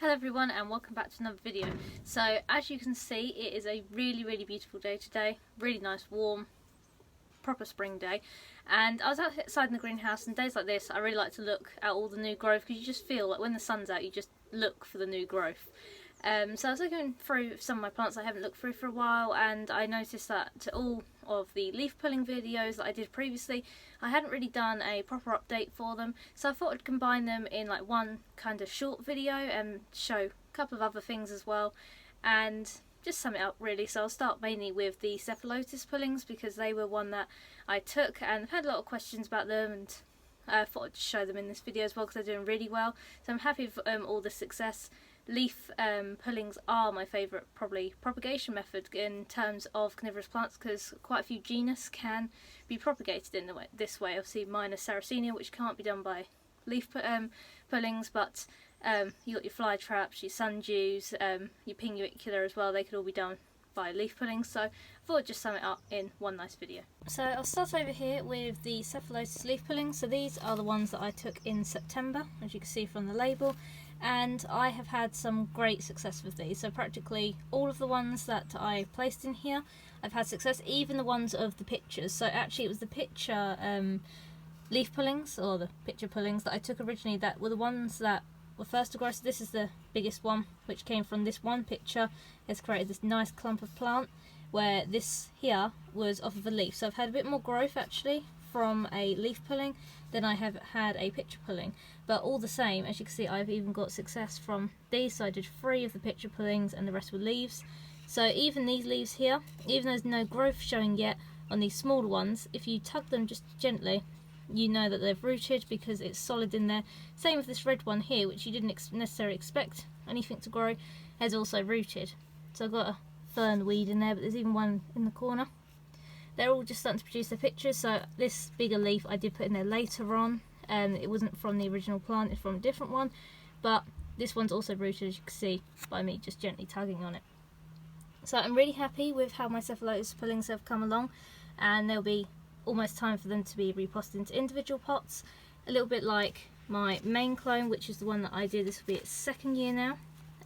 Hello everyone and welcome back to another video. So as you can see, it is a really beautiful day today. Really nice, warm, proper spring day. And I was outside in the greenhouse, and days like this I really like to look at all the new growth, because you just feel like when the sun's out you just look for the new growth. So I was looking through some of my plants I haven't looked through for a while, and I noticed that to all of the leaf pulling videos that I did previously, I hadn't really done a proper update for them, so I thought I'd combine them in like one kind of short video and show a couple of other things as well, and just sum it up really. So I'll start mainly with the Cephalotus pullings, because they were one that I took and I've had a lot of questions about them, and I thought I'd show them in this video as well because they're doing really well. So I'm happy with all the success. Leaf pullings are my favourite probably propagation method in terms of carnivorous plants, because quite a few genus can be propagated in this way. Obviously minus Sarracenia, which can't be done by leaf pullings, but you got your flytraps, your Sundews, your Pinguicula as well. They could all be done by leaf pullings, so I thought I'd just sum it up in one nice video. So I'll start over here with the Cephalotus leaf pullings. So these are the ones that I took in September, as you can see from the label, and I have had some great success with these. So practically all of the ones that I placed in here I've had success, even the ones of the pictures. So actually it was the picture leaf pullings, or the picture pullings that I took originally, that were the ones that were first to grow. So this is the biggest one, which came from this one picture. It's created this nice clump of plant, where this here was off of a leaf. So I've had a bit more growth actually from a leaf pulling than I have had a picture pulling, but all the same, as you can see, I've even got success from these. So I did 3 of the picture pullings and the rest were leaves. So even these leaves here, even though there's no growth showing yet on these smaller ones, if you tug them just gently, you know that they've rooted because it's solid in there. Same with this red one here, which you didn't necessarily expect anything to grow, has also rooted. So I've got a fern weed in there, but there's even one in the corner. They're all just starting to produce their pictures. So this bigger leaf I did put in there later on. It wasn't from the original plant, it's from a different one. But this one's also rooted, as you can see, by me just gently tugging on it. So I'm really happy with how my Cephalotus pullings have come along, and there'll be almost time for them to be repotted into individual pots. A little bit like my main clone, which is the one that I did. This will be its 2nd year now,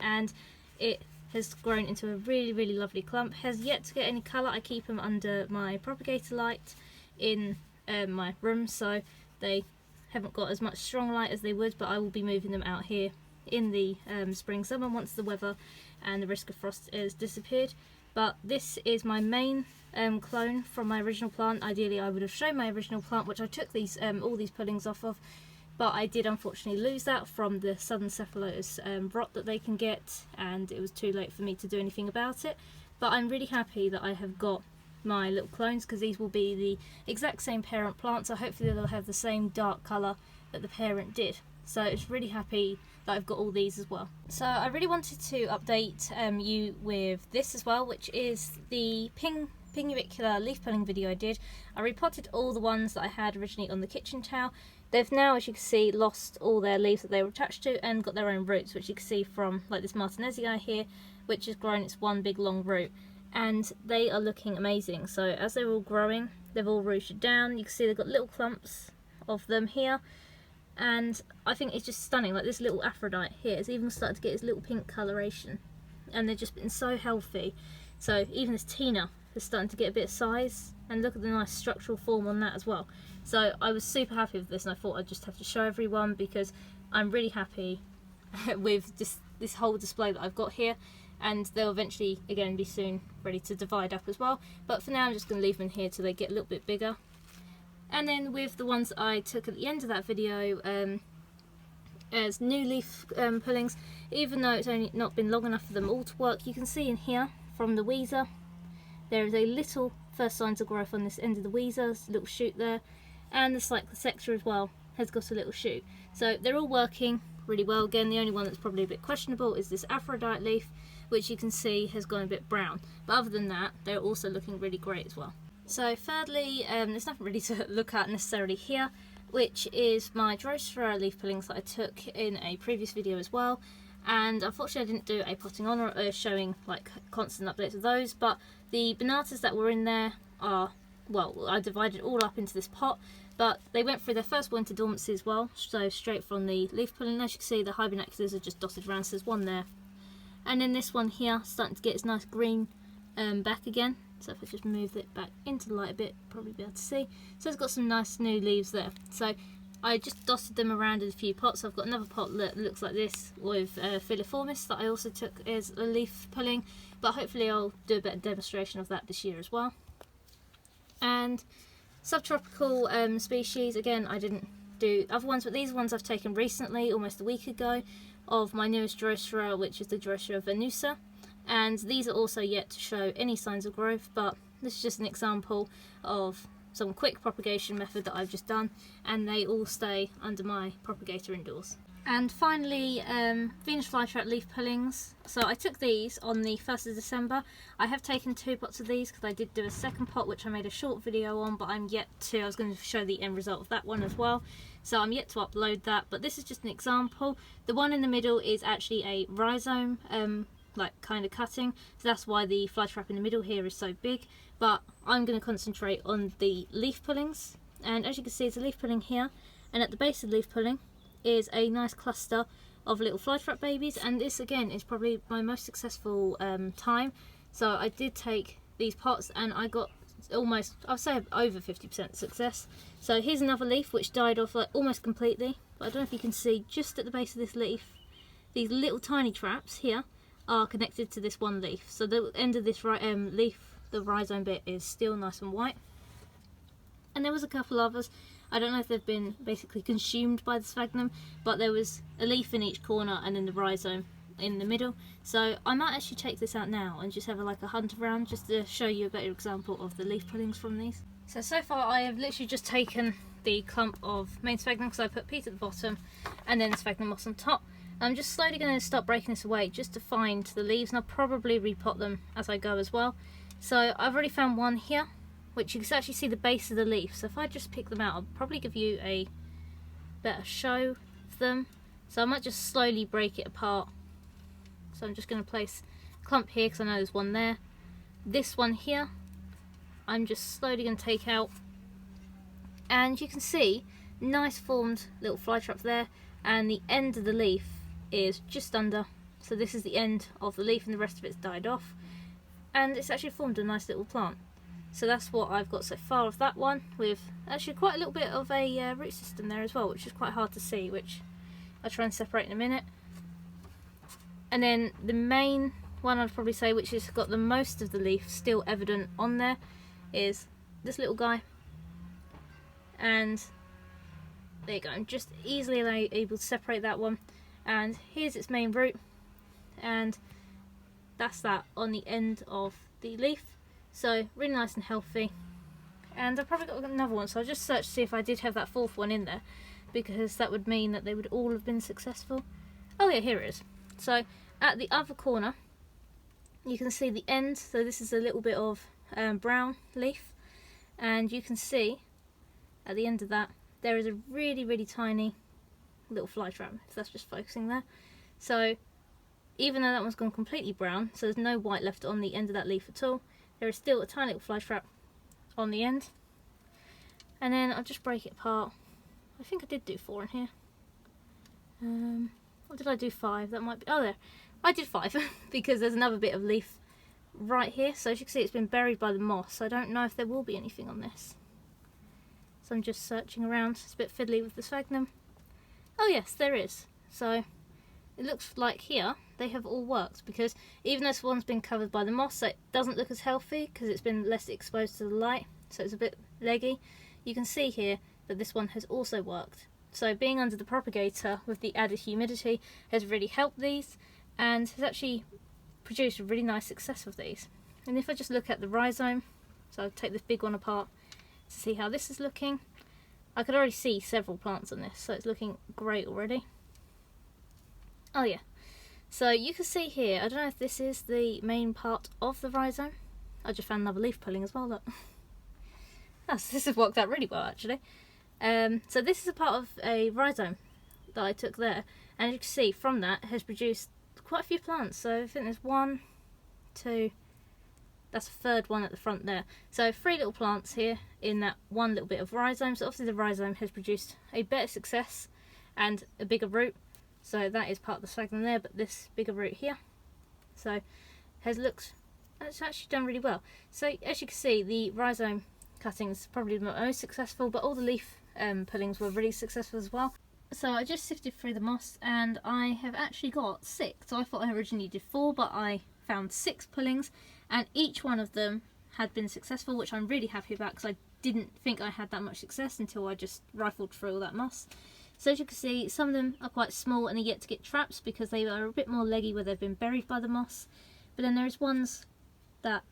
and it has grown into a really lovely clump. Has yet to get any colour. I keep them under my propagator light in my room, so they haven't got as much strong light as they would, but I will be moving them out here in the spring summer once the weather and the risk of frost has disappeared. But this is my main clone from my original plant. Ideally I would have shown my original plant, which I took these all these pullings off of, but I did unfortunately lose that from the southern Cephalotus rot that they can get, and it was too late for me to do anything about it. But I'm really happy that I have got my little clones, because these will be the exact same parent plant, so hopefully they'll have the same dark colour that the parent did. So it's really happy that I've got all these as well. So I really wanted to update you with this as well, which is the Pinguicula leaf pulling video I did. I repotted all the ones that I had originally on the kitchen towel. They've now, as you can see, lost all their leaves that they were attached to and got their own roots, which you can see from like this Martinezii here, which has grown its one big long root, and they are looking amazing. So as they're all growing, they've all rooted down. You can see they've got little clumps of them here, and I think it's just stunning. Like this little Aphrodite here, it's even started to get its little pink coloration, and they've just been so healthy. So even this Tina is starting to get a bit of size, and look at the nice structural form on that as well. So I was super happy with this, and I thought I'd just have to show everyone, because I'm really happy with this whole display that I've got here, and they'll eventually again be soon ready to divide up as well. But for now I'm just going to leave them in here till they get a little bit bigger. And then with the ones I took at the end of that video as new leaf pullings, even though it's only not been long enough for them all to work, you can see in here from the Weezer there is a little first signs of growth on this end of the Weezer, a little shoot there, and the Cycla sector as well has got a little shoot. So they're all working really well. Again, the only one that's probably a bit questionable is this Aphrodite leaf, which you can see has gone a bit brown, but other than that they're also looking really great as well. So thirdly, there's nothing really to look at necessarily here, which is my Drosera leaf pullings that I took in a previous video as well. And unfortunately I didn't do a potting on or showing like constant updates of those, but the bonatas that were in there are, well, I divided all up into this pot, but they went through their first winter dormancy as well, so straight from the leaf pulling. As you can see, the hybernaculars are just dotted around, so there's one there. And then this one here, starting to get its nice green back again. So if I just move it back into the light a bit, probably be able to see. So it's got some nice new leaves there. So I just dotted them around in a few pots. I've got another pot that looks like this with Filiformis that I also took as a leaf pulling, but hopefully I'll do a better demonstration of that this year as well. And subtropical species, again, I didn't do other ones, but these ones I've taken recently, almost a week ago, of my newest Drosera, which is the Drosera venusa. And these are also yet to show any signs of growth, but this is just an example of some quick propagation method that I've just done, and they all stay under my propagator indoors. And finally, Venus flytrap leaf pullings. So I took these on the 1st of December. I have taken 2 pots of these because I did do a second pot which I made a short video on, but I was going to show the end result of that one as well. So I'm yet to upload that, but this is just an example. The one in the middle is actually a rhizome, like kind of cutting, so that's why the flytrap in the middle here is so big. But I'm going to concentrate on the leaf pullings, and as you can see, it's a leaf pulling here, and at the base of the leaf pulling is a nice cluster of little flytrap babies, and this again is probably my most successful time. So I did take these pots and I got almost, I'll say over 50% success. So here's another leaf which died off like almost completely, but I don't know if you can see just at the base of this leaf, these little tiny traps here are connected to this one leaf. So the end of this leaf, the rhizome bit, is still nice and white. And there was a couple others. I don't know if they've been basically consumed by the sphagnum, but there was a leaf in each corner and then the rhizome in the middle. So I might actually take this out now and just have a hunt around, just to show you a better example of the leaf pullings from these. So far I have literally just taken the clump of main sphagnum, because I put peat at the bottom and then sphagnum moss on top. I'm just slowly going to start breaking this away just to find the leaves, and I'll probably repot them as I go as well. So I've already found one here, which you can actually see the base of the leaf. So if I just pick them out, I'll probably give you a better show of them. So I might just slowly break it apart. So I'm just going to place a clump here because I know there's one there. This one here, I'm just slowly going to take out. And you can see nice formed little flytrap there, and the end of the leaf is just under. So this is the end of the leaf and the rest of it's died off. And it's actually formed a nice little plant. So that's what I've got so far of that one, with actually quite a little bit of a root system there as well, which is quite hard to see, which I'll try and separate in a minute. And then the main one I'd probably say, which has got the most of the leaf still evident on there, is this little guy. And there you go, I'm just easily able to separate that one. And here's its main root, and that's that on the end of the leaf. So really nice and healthy. And I've probably got another one, so I'll just search to see if I did have that fourth one in there, because that would mean that they would all have been successful. Oh yeah, here it is. So at the other corner you can see the end, so this is a little bit of brown leaf, and you can see at the end of that there is a really tiny little flytrap, if that's just focusing there. So even though that one's gone completely brown, so there's no white left on the end of that leaf at all, there is still a tiny little flytrap on the end. And then I'll just break it apart. I think I did do 4 in here. Or did I do 5? That might be, oh there, I did 5 because there's another bit of leaf right here. So as you can see, it's been buried by the moss, so I don't know if there will be anything on this. So I'm just searching around. It's a bit fiddly with the sphagnum. Oh yes, there is. So it looks like here they have all worked, because even though this one's been covered by the moss, so it doesn't look as healthy because it's been less exposed to the light, so it's a bit leggy. You can see here that this one has also worked. So being under the propagator with the added humidity has really helped these, and has actually produced a really nice success of these. And if I just look at the rhizome, so I'll take this big one apart to see how this is looking. I could already see several plants on this, so it's looking great already. Oh yeah, so you can see here, I don't know if this is the main part of the rhizome. I just found another leaf pulling as well, look. Oh, so this has worked out really well actually. So this is a part of a rhizome that I took there, and as you can see from that has produced quite a few plants. So I think there's 1, 2, That's a third one at the front there. So 3 little plants here in that one little bit of rhizome. So obviously the rhizome has produced a better success and a bigger root. So that is part of the sphagnum there, but this bigger root here, so it's actually done really well. So as you can see, the rhizome cuttings probably the most successful, but all the leaf pullings were really successful as well. So I just sifted through the moss and I have actually got 6. So I thought I originally did 4, but I found 6 pullings and each one of them had been successful, which I'm really happy about because I didn't think I had that much success until I just rifled through all that moss. So as you can see, some of them are quite small and are yet to get traps because they are a bit more leggy where they've been buried by the moss. But then there's ones that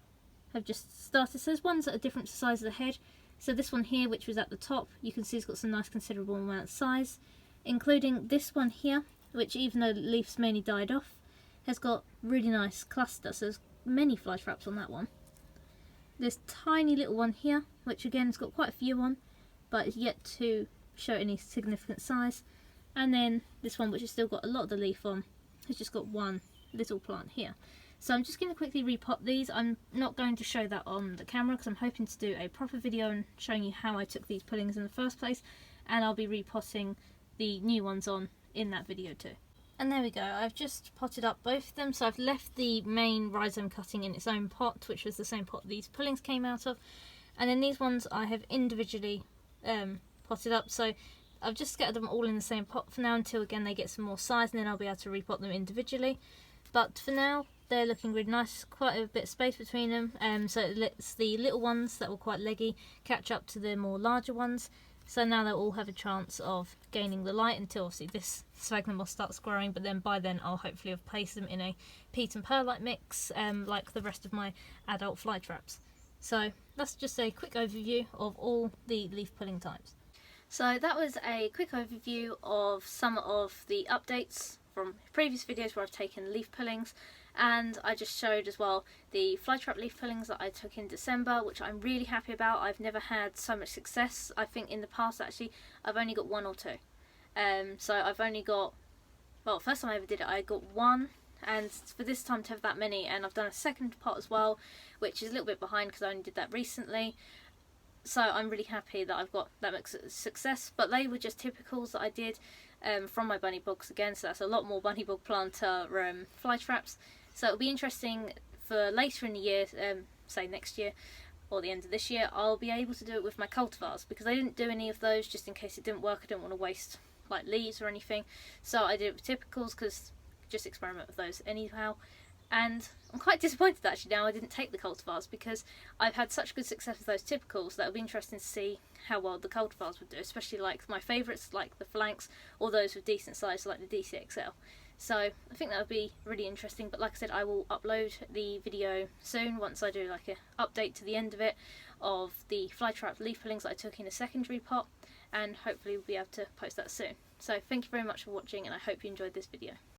have just started. So there's ones that are different to the size of the head. So this one here, which was at the top, you can see it's got some nice considerable amount of size, including this one here, which even though the leaves mainly died off, has got really nice cluster. So there's many fly traps on that one. This tiny little one here, which again has got quite a few on, but is yet to show any significant size. And then this one, which has still got a lot of the leaf on, has just got one little plant here. So I'm just going to quickly repot these. I'm not going to show that on the camera because I'm hoping to do a proper video and showing you how I took these pullings in the first place, and I'll be repotting the new ones on in that video too. And there we go, I've just potted up both of them. So I've left the main rhizome cutting in its own pot, which was the same pot these pullings came out of, and then these ones I have individually potted up. So I've just scattered them all in the same pot for now until again they get some more size, and then I'll be able to repot them individually. But for now they're looking really nice, quite a bit of space between them, so it lets the little ones that were quite leggy catch up to the more larger ones. So now they'll all have a chance of gaining the light until obviously this sphagnum moss starts growing, but then by then I'll hopefully have placed them in a peat and perlite mix like the rest of my adult fly traps. So that's just a quick overview of all the leaf pulling types. So that was a quick overview of some of the updates from previous videos where I've taken leaf pullings, and I just showed as well the flytrap leaf pullings that I took in December, which I'm really happy about. I've never had so much success. I think in the past actually I've only got 1 or 2. So I've only got, well, first time I ever did it I got 1, and for this time to have that many, and I've done a second pot as well, which is a little bit behind because I only did that recently. So I'm really happy that I've got that much success, but they were just typicals that I did from my bunny bogs again, so that's a lot more bunny bog planter fly traps. So it'll be interesting for later in the year, say next year or the end of this year, I'll be able to do it with my cultivars, because I didn't do any of those just in case it didn't work. I didn't want to waste like leaves or anything, so I did it with typicals because just experiment with those anyhow. And I'm quite disappointed actually now I didn't take the cultivars, because I've had such good success with those typicals that it'll be interesting to see how well the cultivars would do, especially like my favourites like the flanks, or those with decent size like the DCXL. So I think that would be really interesting, but like I said, I will upload the video soon once I do like an update to the end of it of the flytrap leaf pullings that I took in a secondary pot, and hopefully we'll be able to post that soon. So thank you very much for watching, and I hope you enjoyed this video.